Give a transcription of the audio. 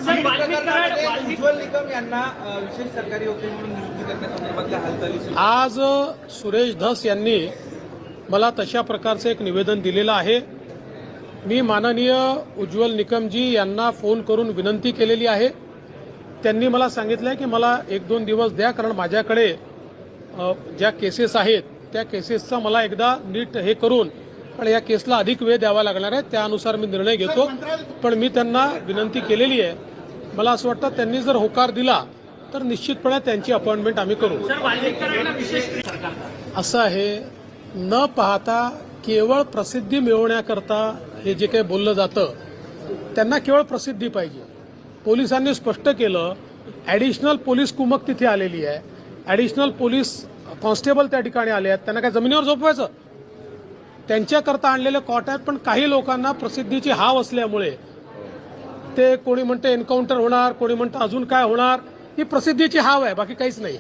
उज्ज्वल निकम यांना विशेष सरकारी वकील म्हणून नियुक्ती करण्यासंदर्भातल्या हालचाली आज सुरेश धस यांनी मला तशा प्रकारचं एक निवेदन दिलेलं आहे। मी माननीय उज्ज्वल निकमजी यांना फोन करून विनंती केलेली आहे। त्यांनी मला सांगितलं आहे की मला 1-2 दिवस द्या, कारण माझ्याकडे ज्या केसेस आहेत त्या केसेसचा मला एकदा नीट हे करून, पण या केसला अधिक वेळ द्यावा लागणार आहे, त्यानुसार मी निर्णय घेतो। पण मी त्यांना विनंती केलेली आहे। मला असं वाटतं त्यांनी जर होकार दिला तर निश्चितपणे त्यांची अपॉइंटमेंट आम्ही करू। असं आहे, न पाहता केवळ प्रसिद्धी मिळवण्याकरता हे जे काही बोललं जातं त्यांना केवळ प्रसिद्धी पाहिजे। पोलिसांनी स्पष्ट केलं, ॲडिशनल पोलीस कुमक तिथे आलेली आहे, ॲडिशनल पोलीस कॉन्स्टेबल त्या ठिकाणी आले आहेत, त्यांना काय जमिनीवर झोपवायचं? त्यांच्याकरता आणलेले कॉट आहेत। पण काही लोकांना प्रसिद्धीची हाव असल्यामुळे ते कोणी म्हणते एन्काउंटर होणार, कोणी म्हणतं अजून काय होणार, ही प्रसिद्धीची हाव आहे, बाकी काहीच नाही।